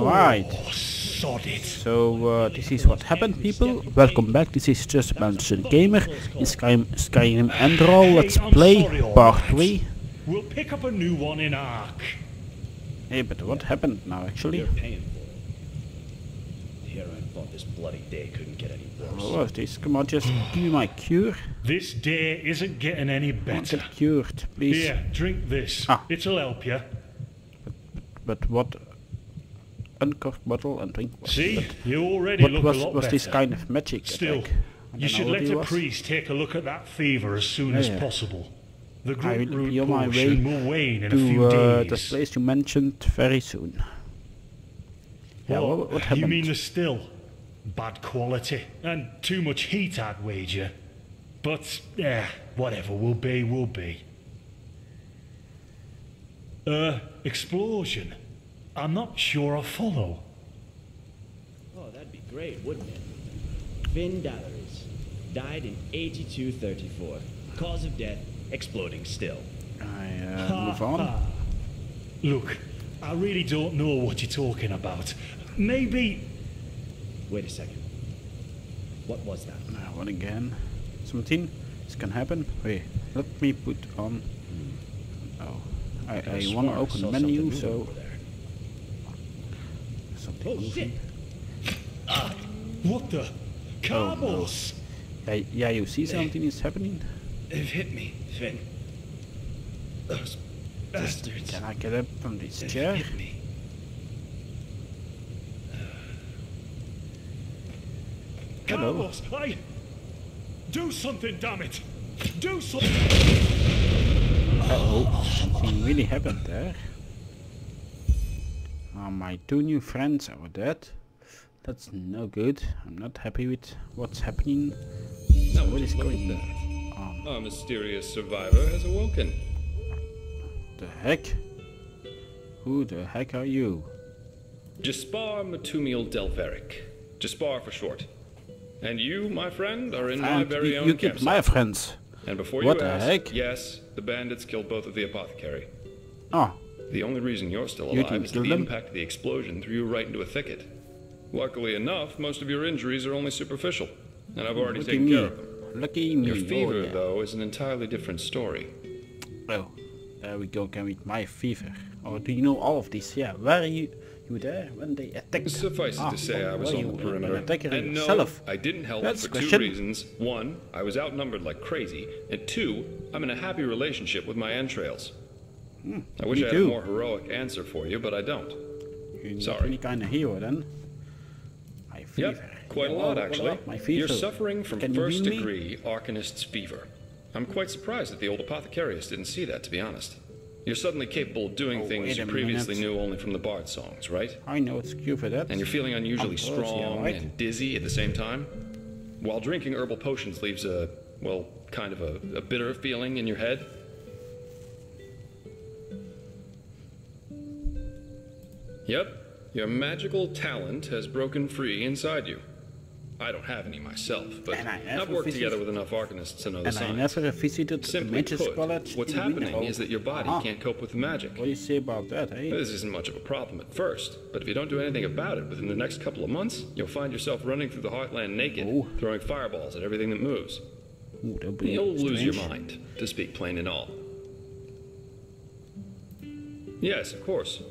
Alright. Sod it. So this is what happened, people. Welcome back. This is Justabelgiangamer in Skyrim Enderal. Let's play part 3. We'll pick up a new one in Ark. Hey, but what happened now actually? You're paying for it. Here I thought this bloody day couldn't get any worse. What was this? Come on, just give me my cure. This day isn't getting any I want better. to get cured, please. Here, drink this. Ah. It'll help you. But what? Uncork bottle and drink water. See, But you already what look was a lot was better. this kind of magic Still, attack? I you don't should know what let it a was. priest take a look at that fever as soon as Yeah. possible. The I grunt will be root on my way potion will wane in a few to days. the place you mentioned very soon. Yeah, what happened? You mean the still? Bad quality and too much heat, I'd wager. But whatever will be, will be. Explosion. I'm not sure I follow. Oh, that'd be great, wouldn't it? Finn Dalaris. Died in 8234. Cause of death, exploding still. I move on. Look, I really don't know what you're talking about. Maybe... Wait a second. What was that? Now, what again? Something? This can happen? Wait, let me put on... Oh, I want to open the menu, so... Something Oh, moving. shit! What the? Carbos! Yeah, you see something is happening? They've hit me, Finn. Those bastards. Can I get up from this They've chair? hit me. Hello. Carbos, do something, damn it! Do something! Uh-oh, something really happened there. My two new friends are dead. That's no good. I'm not happy with what's happening. Now What is look going at on? that. Our mysterious survivor has awoken. The heck? Who the heck are you? Jaspar Matumiel Delveric. Jaspar for short. And you, my friend, are in my And very own you killed campsite. my friends. And before What you the ask, heck? yes, the bandits killed both of the apothecary. Oh, The only reason you're still You alive didn't is kill the them? impact of the explosion threw you right into a thicket. Luckily enough, most of your injuries are only superficial, and I've already lucky taken me. care of them. Lucky me. Your fever, Oh, yeah. though, is an entirely different story. Oh, there we go again with my fever. Or do you know all of this? Yeah, where are you there when they attacked? Suffice it to say, I was were on you the perimeter. an attacker And no, yourself? I didn't help That's for the two question. reasons. One, I was outnumbered like crazy. And two, I'm in a happy relationship with my entrails. I wish me I had a too. more heroic answer for you, but I don't. You're not Sorry. any kind of hero then. My fever. Yep, quite a Yeah, lot what actually. about my fever? You're suffering from Can you first heal me? degree Arcanist's fever. I'm quite surprised that the old apothecarius didn't see that, to be honest. You're suddenly capable of doing Oh, things wait you a previously minute. knew only from the bard songs, right? I know it's cure for that. And you're feeling unusually Of course, yeah, strong right. and dizzy at the same time? While drinking herbal potions leaves a, well, kind of a bitter feeling in your head? Yep, your magical talent has broken free inside you. I don't have any myself, but And I I've never worked visit- together with enough arcanists to know the And I signs. never visited the Simply Mages put, College what's in happening Winterhold. is that your body Ah, can't cope with the magic. What do you say about that, eh? This isn't much of a problem at first, but if you don't do anything about it within the next couple of months, you'll find yourself running through the heartland naked, Oh. throwing fireballs at everything that moves. Ooh, that'd be You'll lose your strange. mind, to speak plain and all. Yes, of course.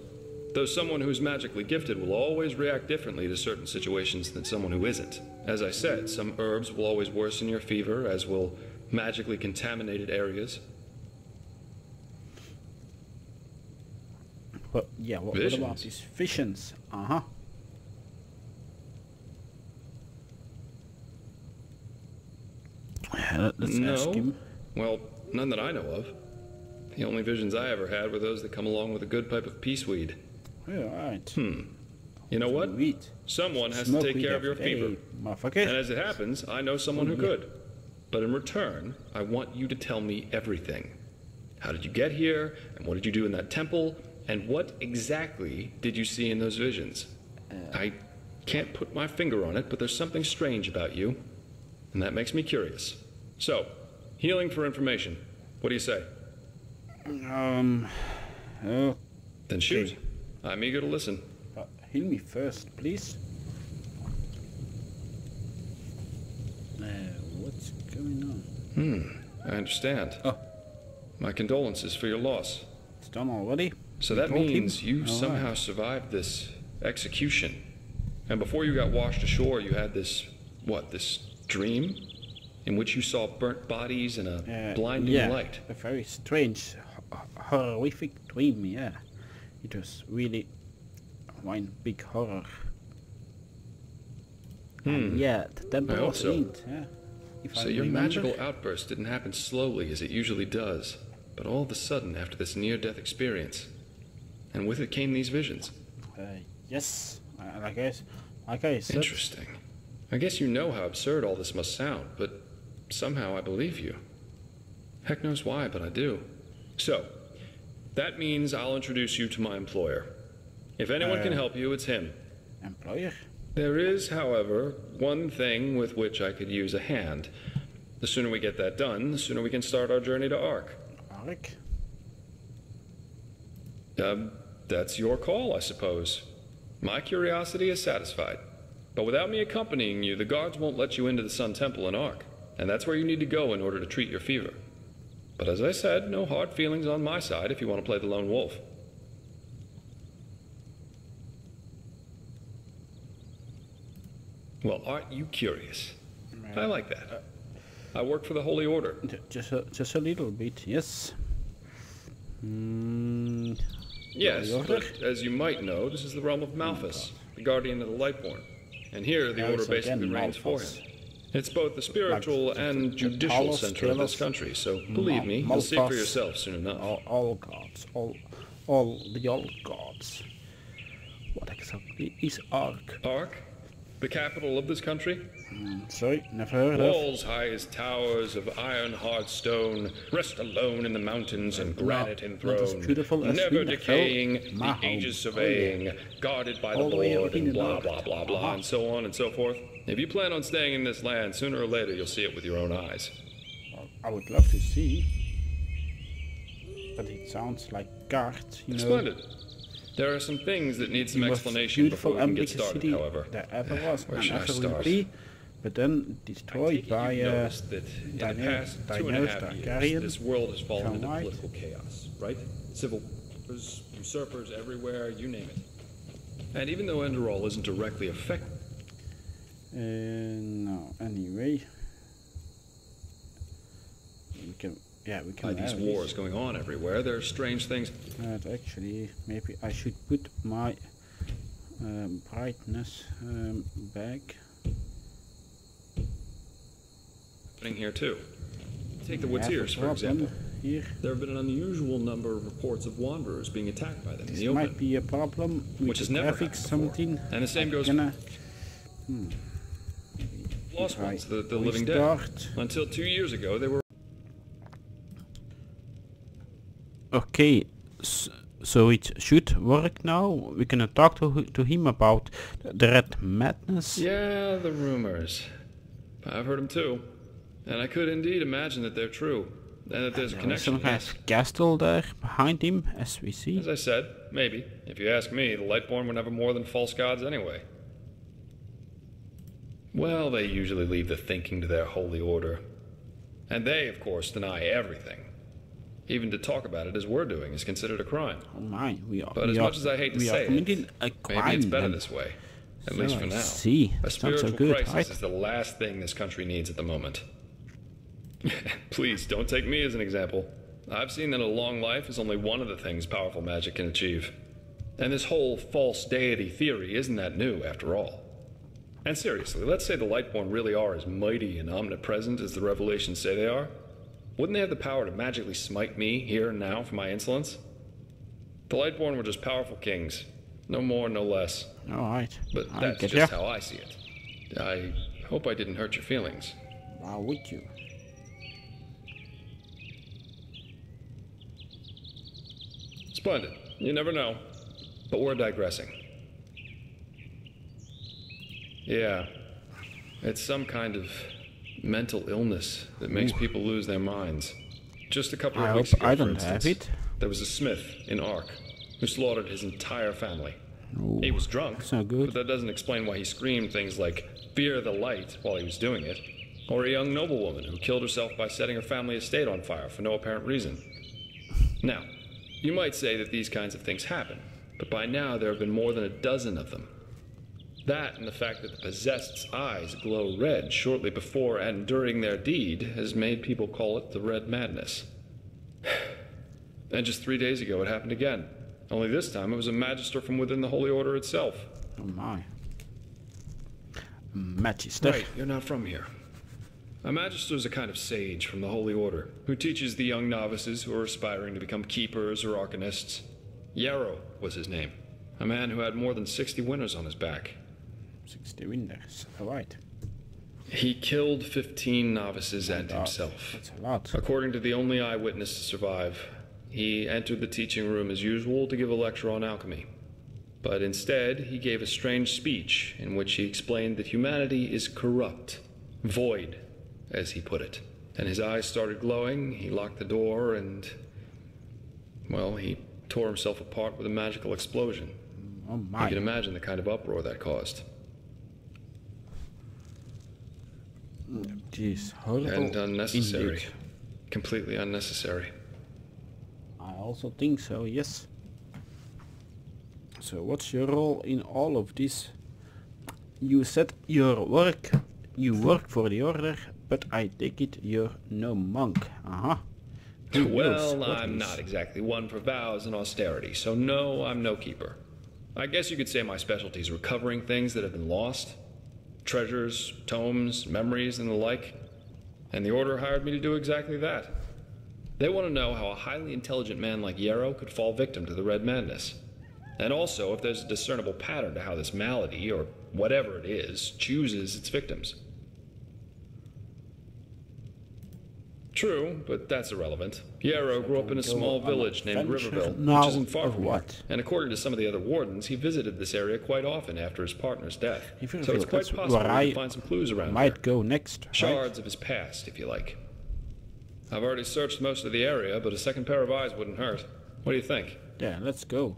Though someone who's magically gifted will always react differently to certain situations than someone who isn't. As I said, some herbs will always worsen your fever, as will magically contaminated areas. But yeah, what about Visions? these visions? Uh-huh. Yeah, let's ask him. Well, none that I know of. The only visions I ever had were those that come along with a good pipe of peaceweed. Yeah, alright. You know what? Weed. Someone has Smoke to take weed care of your every day, fever. motherfucker. And as it happens, I know someone who could. But in return, I want you to tell me everything. How did you get here? And what did you do in that temple? And what exactly did you see in those visions? I can't put my finger on it, but there's something strange about you. And that makes me curious. So, healing for information. What do you say? Oh, Then shoot. I'm eager to listen. heal me first, please. What's going on? I understand. Oh. My condolences for your loss. It's done already. So We that told him. means you All somehow right. survived this execution. And before you got washed ashore, you had this, what, this dream? In which you saw burnt bodies and a blinding yeah, light. a very strange, horrific dream, yeah. It was really one big horror. And yeah, the temple I was also- ruined, yeah. If So I your remember. magical outburst didn't happen slowly as it usually does, but all of a sudden after this near-death experience. And with it came these visions. Yes, like I said. Interesting. I guess you know how absurd all this must sound, but somehow I believe you. Heck knows why, but I do. So, that means I'll introduce you to my employer. If anyone can help you, it's him. Employer? There is, however, one thing with which I could use a hand. The sooner we get that done, the sooner we can start our journey to Ark. Ark? That's your call, I suppose. My curiosity is satisfied. But without me accompanying you, the guards won't let you into the Sun Temple in Ark. And that's where you need to go in order to treat your fever. But as I said, no hard feelings on my side if you want to play the lone wolf. Well, aren't you curious? I like that. I work for the Holy Order. Just a little bit, yes. Yes, Holy Order? but as you might know, this is the realm of Malthus, the guardian of the Lightborn. And here, the Yeah, Order it's again basically reigns for Malthus. him. It's both the spiritual Like and the judicial Talos, center of this Telos, country, so believe me, you'll see for Malthus, yourself soon enough. all gods, all the old gods. What exactly is Ark? Ark, the capital of this country? Sorry, never heard of. Walls high as towers of iron-hard stone, rest alone in the mountains and granite not as enthroned, beautiful as never Winterfell, decaying, my the ages home. surveying, guarded by the All the way Lord, up in and the blah, north. blah, blah, blah, Uh-huh. and so on and so forth. If you plan on staying in this land, sooner or later you'll see it with your own eyes. I would love to see. But it sounds like guard, you know. Splendid. There are some things that need some The most explanation before beautiful we can and get biggest started, city however. there ever was Where and should I ever will start? be, but then I destroyed take it by you've noticed that in the past 2.5 years, Targaryen. this world has fallen into Right. political chaos, right? Civil wars, usurpers everywhere, you name it. And even though Enderal isn't directly affected No, anyway. We can by these have wars this. going on everywhere, there are strange things Actually, maybe I should put my brightness back. happening here too. Take the We have a Woods for problem example. Here. There have been an unusual number of reports of wanderers being attacked by them in This the might open. be a problem with Which has the never graphics happened before. something. And the same goes Gonna, Lost if I ones, the living dead. restart. Until 2 years ago, they were Okay, so it should work now. We're gonna talk to him about the red madness. Yeah, the rumors. I've heard them too. And I could indeed imagine that they're true. And that there's a There is connection. some kind of castle there behind him, as we see. As I said, maybe. If you ask me, the Lightborn were never more than false gods anyway. Well, they usually leave the thinking to their holy order. And they, of course, deny everything. Even to talk about it as we're doing is considered a crime. Oh my, we are. But we as are, much as I hate to we say are committing it, a crime. maybe it's better then. this way. At So least for I now. see. A It's not so spiritual good, crisis right? is the last thing this country needs at the moment. Please, don't take me as an example. I've seen that a long life is only one of the things powerful magic can achieve. And this whole false deity theory isn't that new, after all. And seriously, let's say the Lightborn really are as mighty and omnipresent as the revelations say they are. Wouldn't they have the power to magically smite me here and now for my insolence? The Lightborn were just powerful kings. No more, no less. Alright. But I that's get just ya. how I see it. I hope I didn't hurt your feelings. Why would you? Splendid. You never know. But we're digressing. Yeah. It's some kind of mental illness that makes people lose their minds. Just a couple I of hope weeks ago, I for don't have instance, it. there was a smith in Ark who slaughtered his entire family. Oh, He was drunk, that's not but good. that doesn't explain why he screamed things like, "Fear the light," while he was doing it. Or a young noblewoman who killed herself by setting her family estate on fire for no apparent reason. Now, you might say that these kinds of things happen, but by now there have been more than a dozen of them. That and the fact that the possessed's eyes glow red shortly before and during their deed has made people call it the Red Madness. And just 3 days ago it happened again. Only this time it was a magister from within the Holy Order itself. Oh my. A magister. Right, you're not from here. A magister is a kind of sage from the Holy Order who teaches the young novices who are aspiring to become keepers or arcanists. Yarrow was his name, a man who had more than 60 winners on his back. 60 winners. Alright. He killed 15 novices and himself. That's a lot. According to the only eyewitness to survive, he entered the teaching room as usual to give a lecture on alchemy. But instead, he gave a strange speech in which he explained that humanity is corrupt, void, as he put it. And his eyes started glowing, he locked the door, and, well, he tore himself apart with a magical explosion. Oh You my. can imagine the kind of uproar that caused. Jeez, horrible. And unnecessary. Indeed. Completely unnecessary. I also think so, yes. So what's your role in all of this? You said you work for the order, but I take it you're no monk. Uh-huh. Who knows Well, what I'm is? not exactly one for vows and austerity, so no, I'm no keeper. I guess you could say my specialty is recovering things that have been lost. Treasures, tomes, memories, and the like. And the Order hired me to do exactly that. They want to know how a highly intelligent man like Yarrow could fall victim to the Red Madness. And also if there's a discernible pattern to how this malady, or whatever it is, chooses its victims. True, but that's irrelevant. Yarrow grew up in a small village named Riverville, which isn't far from here. And according to some of the other wardens, he visited this area quite often after his partner's death. So it's quite possible we can find some clues around might here. go next. Right? Shards of his past, if you like. I've already searched most of the area, but a second pair of eyes wouldn't hurt. What do you think? Yeah, let's go.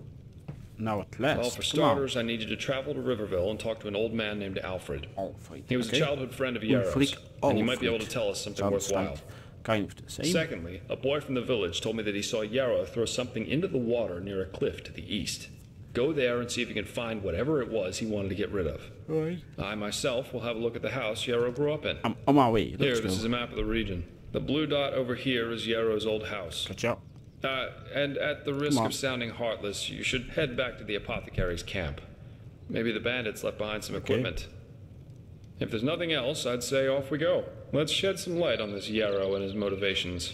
Now at last. Well, for starters, I need you to travel to Riverville and talk to an old man named Alfred. Alfred. He was a childhood friend of Yarrow's, Ulfric and you might be able Alfred. to tell us something Sounds worthwhile. like kind of the same. Secondly, a boy from the village told me that he saw Yarrow throw something into the water near a cliff to the east. Go there and see if you can find whatever it was he wanted to get rid of. Right. I myself will have a look at the house Yarrow grew up in. I'm on my way. Here, Let's this go. is a map of the region. The blue dot over here is Yarrow's old house. Good job. And at the risk on. of sounding heartless, you should head back to the apothecary's camp. Maybe the bandits left behind some equipment. If there's nothing else, I'd say off we go. Let's shed some light on this Yarrow and his motivations.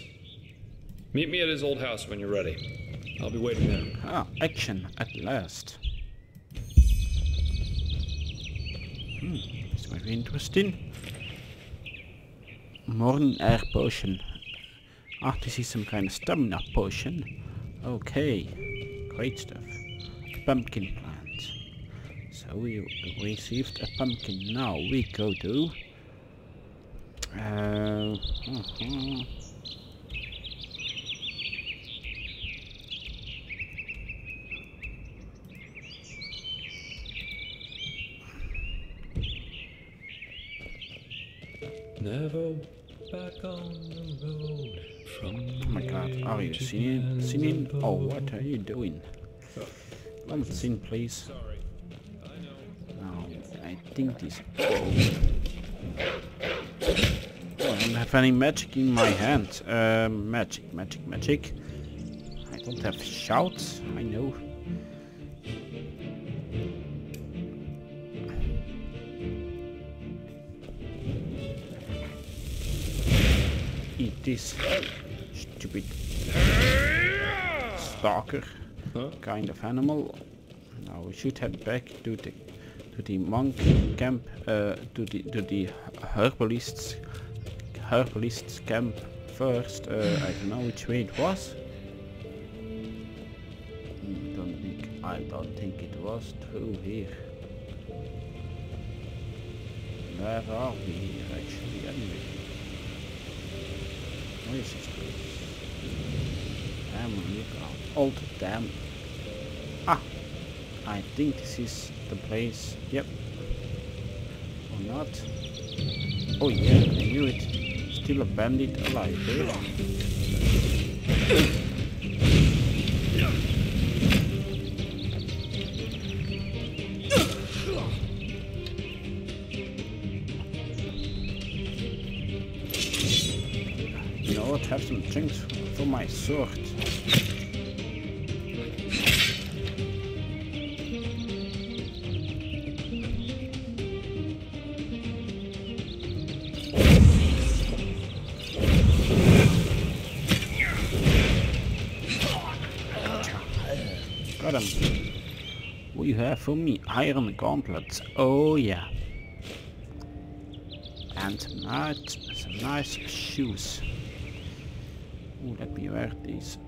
Meet me at his old house when you're ready. I'll be waiting there. Ah, action at last. It's very interesting. Morning air potion. Ah, this is some kind of stamina potion. Okay, great stuff. Pumpkin plant. So we received a pumpkin. Now we go to... Never back on the road from Oh my god, are you singing? Oh, what are you doing? One scene, please. Sorry. I know. No, I think this... Oh, I don't have any magic in my hand. Magic. I don't have shouts, I know. Eat this, stupid stalker kind of animal. Now we should head back to the monk camp, to the herbalist's camp first. I don't know which way it was. I don't think it was through here. Where are we here actually anyway? Where is this place? Damn, look out. Old damn. Ah! I think this is the place. Yep. Or not. Oh yeah, I knew it. Still a bandit alive there. You know what? Have some drinks for my sword. Got him. What do you have for me? Iron gauntlets. Oh yeah. And some nice shoes. Ooh, let me wear these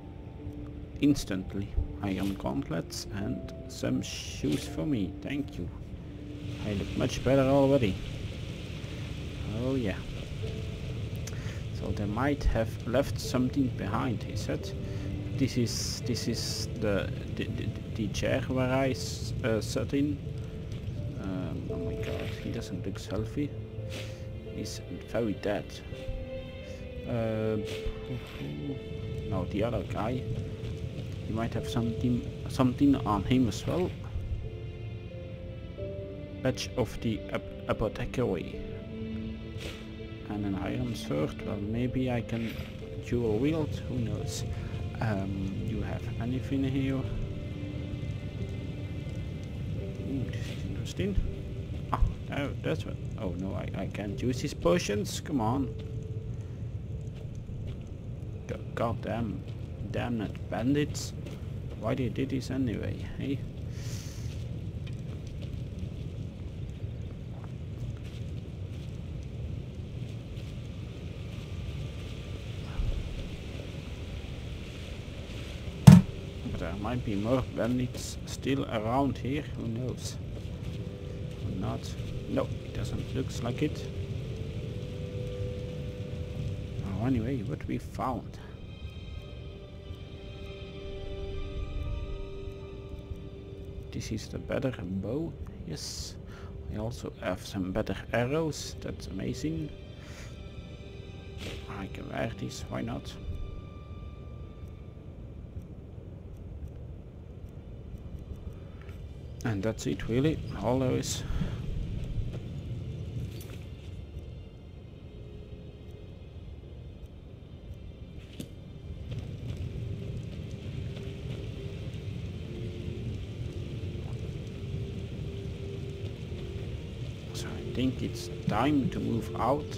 instantly. Iron gauntlets and some shoes for me. Thank you. I look much better already. Oh yeah. So they might have left something behind, he said. This is the chair where I sat in. Oh my god, he doesn't look healthy. He's very dead. No, the other guy. He might have something on him as well. Badge of the apothecary. And an iron sword. Well, maybe I can dual wield. Who knows? You have anything here? Ooh, this is interesting. Ah, no, that's what. Oh no, I can't use these potions. Come on. God damn it, bandits. Why they did this anyway, hey? But there might be more bandits still around here, who knows? Or not. No, it doesn't look like it. Oh, anyway, what we found. This is the better bow, yes. I also have some better arrows, that's amazing. I can wear these, why not? And that's it really, all there is. I think it's time to move out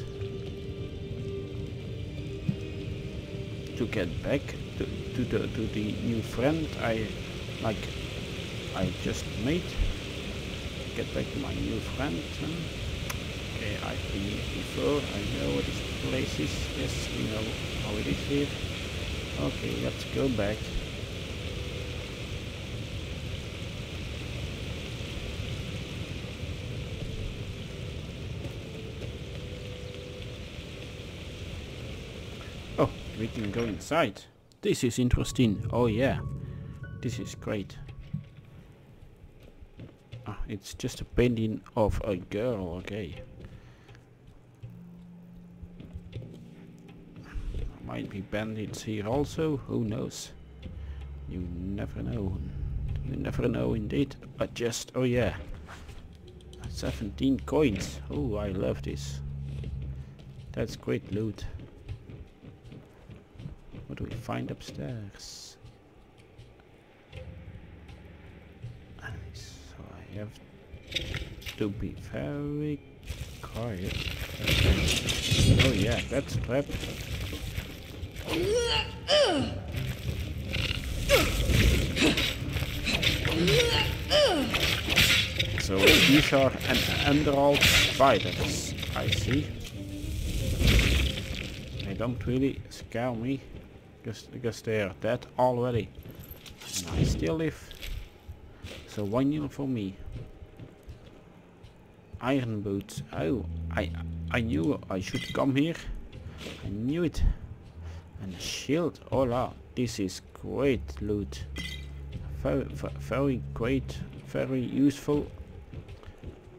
to get back to the new friend I just made. Get back to my new friend. Okay, I've been here before. I know what this place is. Yes, we know how it is here. Okay, let's go back. Oh, we can go inside. This is interesting. Oh yeah, this is great. Ah, it's just a painting of a girl, okay. Might be bandits here also, who knows? You never know. You never know indeed. But just, oh yeah. 17 coins. Oh, I love this. That's great loot. What do we find upstairs? So I have to be very quiet. Oh yeah, that's a trap. So these are an Enderal spiders, I see. They don't really scare me. Because they are dead already. And I still live. So 1-0 for me. Iron boots. Oh, I knew I should come here. I knew it. And a shield. Hola, this is great loot. Very great, very useful,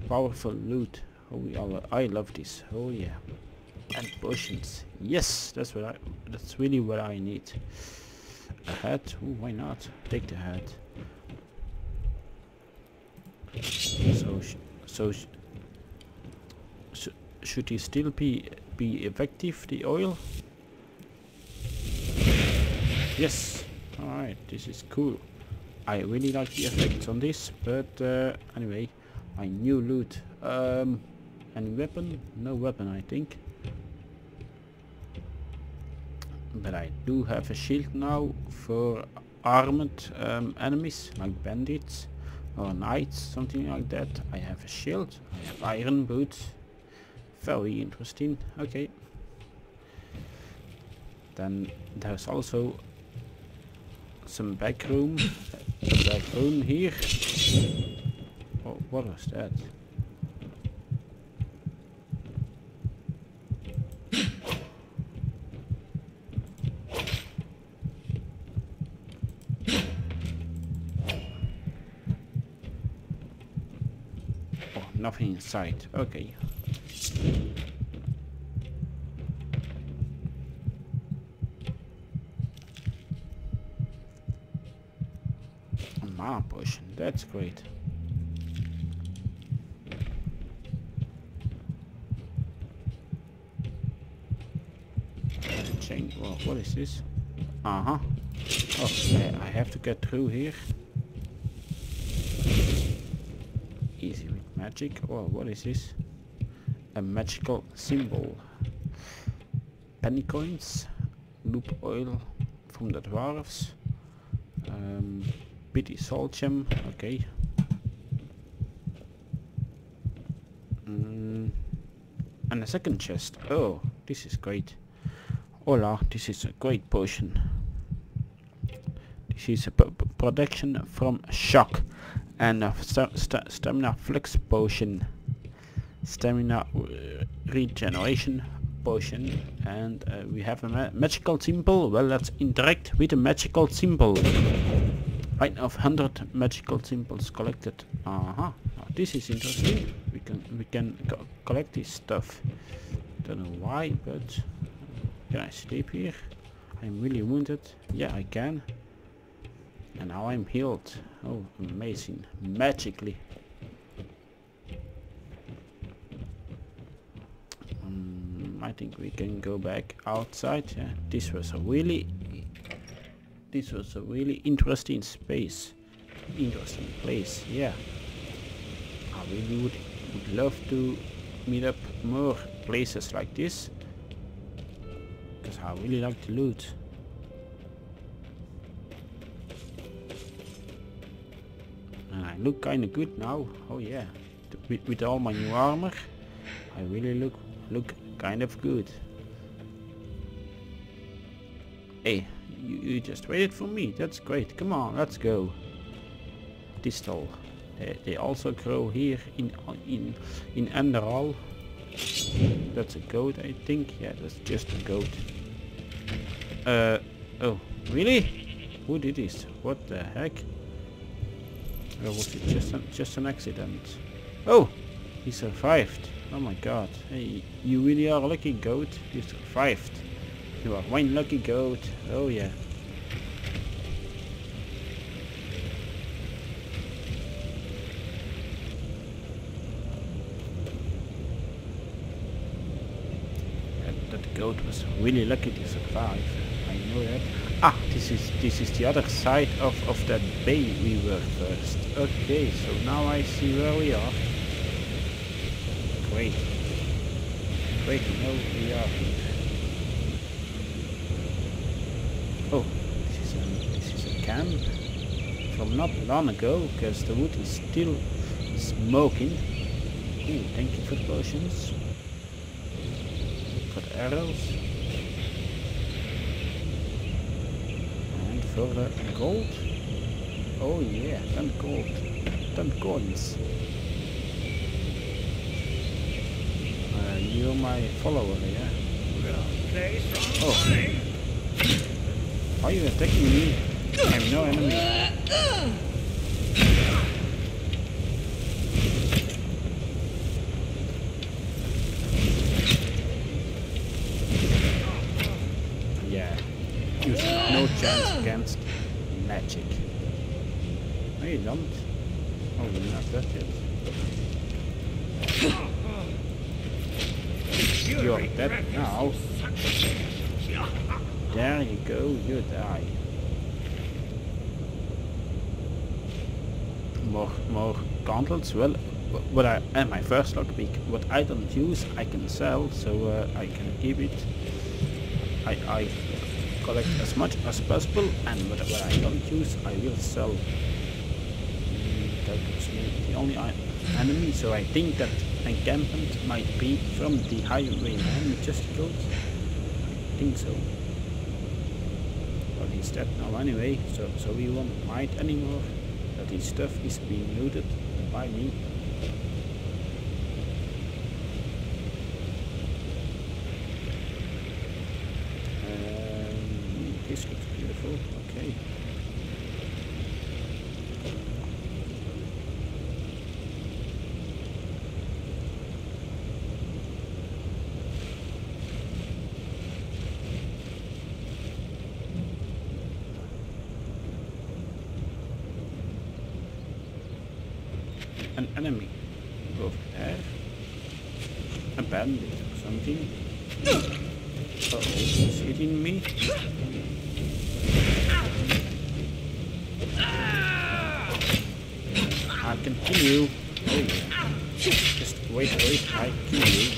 powerful loot. Oh, I love this. Oh yeah. And potions. Yes, that's really what I need. A hat. Ooh, why not? Take the hat. Should he still be effective, the oil? Yes. Alright, this is cool. I really like the effects on this, but anyway, my new loot. Any weapon? No weapon, I think. But I do have a shield now for armored enemies, like bandits or knights, something like that. I have a shield, I have iron boots. Very interesting. Okay. Then there's also some back room here. Oh, what was that? Oh, nothing inside. Okay. Mana potion, that's great. Change. Well, what is this? Oh, I have to get through here. Easy with magic. Oh, what is this? A magical symbol. Penny coins, loop oil from the dwarves. Pity salt gem. Okay. And a second chest. Oh, this is great. Hola, this is a great potion. This is a protection from shock and a stamina flex potion, stamina regeneration potion, and we have a magical symbol. Well, let's interact with a magical symbol. Right of 100 magical symbols collected. Now, this is interesting. We can collect this stuff. Don't know why, but can I sleep here? I'm really wounded. Yeah, I can. And now I'm healed. Oh, amazing. Magically. I think we can go back outside. Yeah, this was a really interesting space. Interesting place. Yeah. I really would love to meet up more places like this. Because I really like the loot. And I look kinda good now. Oh yeah. With all my new armor, I really look kind of good. Hey, you just waited for me. That's great. Come on, let's go. Distal. They also grow here in Enderal. That's a goat, I think. Yeah, that's just a goat. Oh, really? Who did this? What the heck? Or was it just an accident? Oh, he survived. Oh my god. Hey, you really are a lucky goat. You survived. You are one lucky goat. Oh yeah. That goat was really lucky to survive. I know that. Ah, this is the other side of that bay we were first. Okay, so now I see where we are. Great. Great to know we are here. Oh, this is a camp from not long ago, because the wood is still smoking. Ooh, thank you for the potions. For the arrows. And for the gold. Oh yeah, 10 gold. 10 coins. You're my follower, yeah? Oh. Are you attacking me? I'm no enemy. chance against magic. No, you don't. Oh, you're not that yet. You're dead now. There you go, you die. More gauntlets. Well, what I and my first lockpick. What I don't use, I can sell, so I can keep it. I collect as much as possible, and what I don't use, I will sell. That was the only enemy, so I think that encampment might be from the highwayman just goes. I think so. Well, he's dead now anyway, so we won't fight anymore. That his stuff is being looted by me. This looks beautiful. Okay. An enemy over there. A bandit or something. Uh-oh, he's hitting me. I can kill you. Oh yeah. Just wait, I kill you.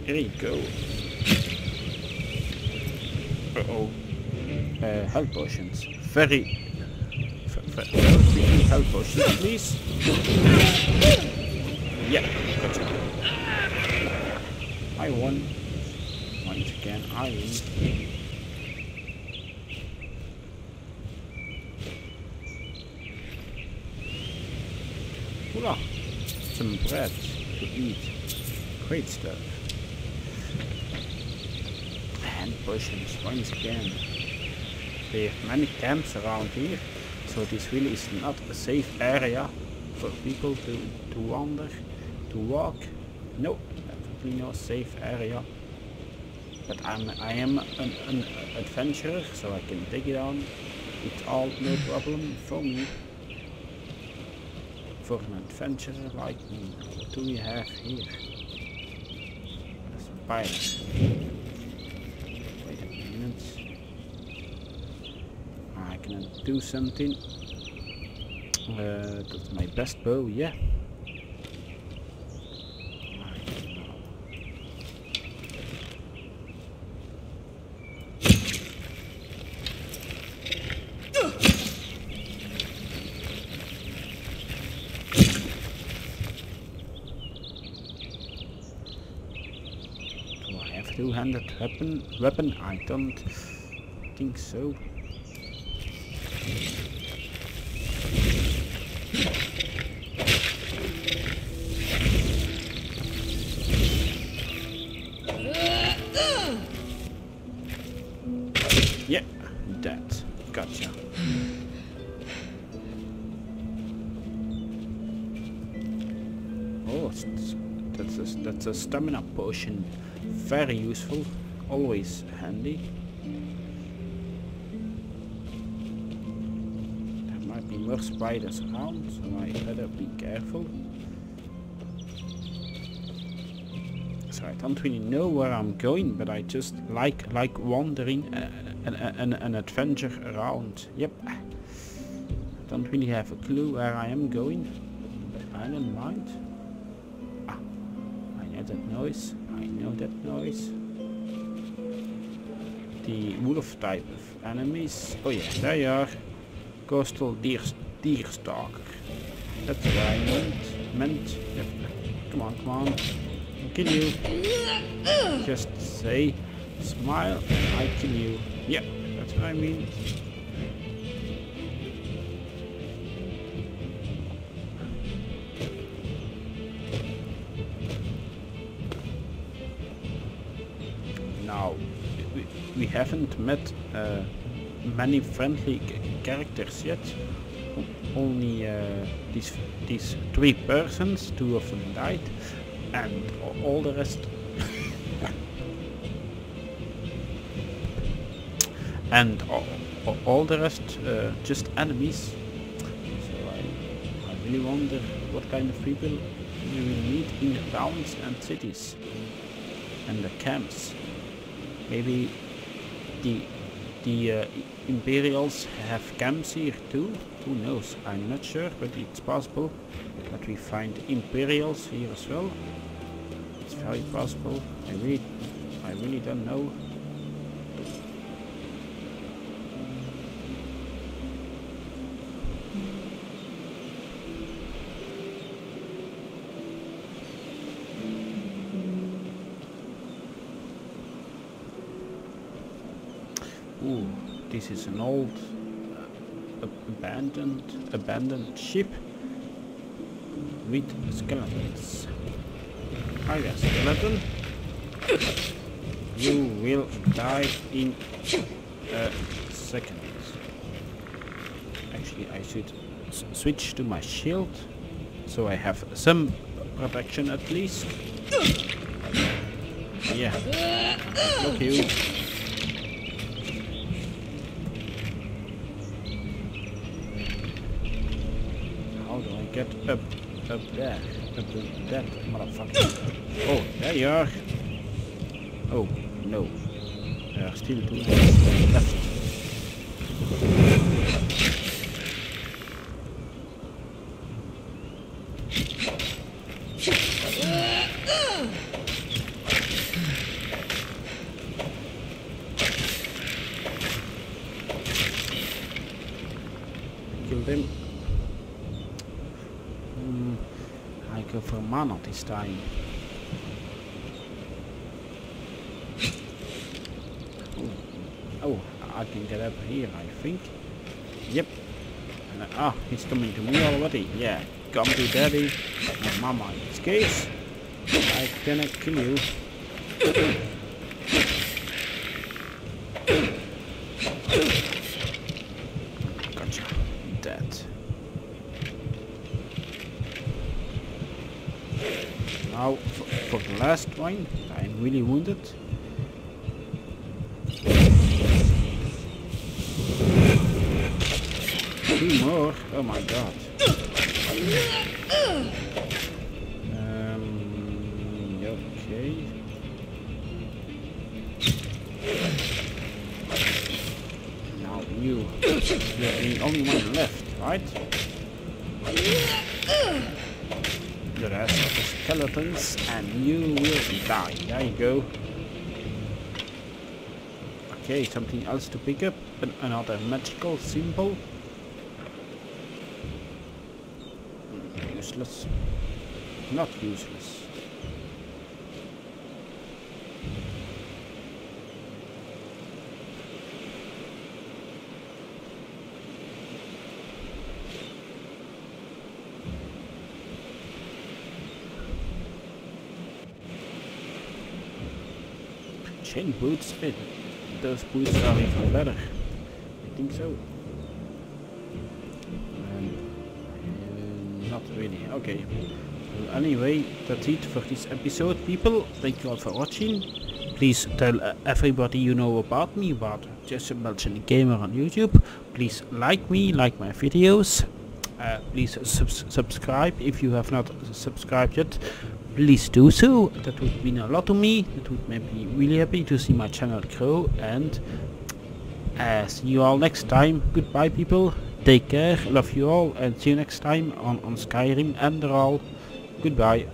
Here you go. Uh-oh. Health potions. Very health potions, please. Yeah, gotcha. I won. Once again, I win. Hola! Some bread to eat. Great stuff. And potions once again. There are many camps around here, so this really is not a safe area for people to wander, to walk. No, definitely no safe area. But I am an adventurer, so I can take it on. It's all no problem for me. For an adventurer like me. What do we have here? A spider. Wait a minute. I can do something. That's my best bow, yeah. Two-handed weapon? I don't think so. Yeah, that. Gotcha. Oh, that's a stamina potion. Very useful, always handy. There might be more spiders around, so I better be careful. So I don't really know where I'm going, but I just like wandering an adventure around. Yep. I don't really have a clue where I am going, but I don't mind. Ah, I know that noise. I know that noise. The wolf type of enemies. Oh yeah, there you are. Coastal deerstalker. That's what I meant. Yep. Come on. I'll kill you. Just say, smile, and I kill you. Yeah, that's what I mean. Now, we haven't met many friendly characters yet. only these 3 persons, 2 of them died, and all the rest and all the rest just enemies. So I really wonder what kind of people we will meet in the towns and cities and the camps. Maybe the Imperials have camps here too? Who knows? I'm not sure, but it's possible that we find Imperials here as well. It's very possible. I really don't know. Ooh, this is an old abandoned ship with skeletons. Hi there, skeleton. You will die in a second. Actually, I should switch to my shield so I have some protection at least. Yeah, look you. Get up there, up to that motherfucker. Oh, there you are. Oh, no. There are still 2 left. Killed him. I go for mana this time. Oh, I can get up here, I think. Yep. He's coming to me already. Yeah, come to daddy. And mama, in this case, I cannot kill you. Gotcha. Dead. Now, for the last one, I'm really wounded. 2 more? Oh my god. Okay. Now you're the only one left, right? The rest of the skeletons, and you will die. There you go. Okay, something else to pick up. Another magical symbol. Useless. Not useless. Chain boots, those boots are even better. I think so. Not really. Okay. Well, anyway, that's it for this episode, people. Thank you all for watching. Please tell everybody you know about me, about Justabelgiangamer on YouTube. Please like me, like my videos. Please subscribe if you have not subscribed yet. Please do so. That would mean a lot to me. It would make me really happy to see my channel grow. And see you all next time. Goodbye, people. Take care. Love you all. And see you next time on Skyrim. Enderal. Goodbye.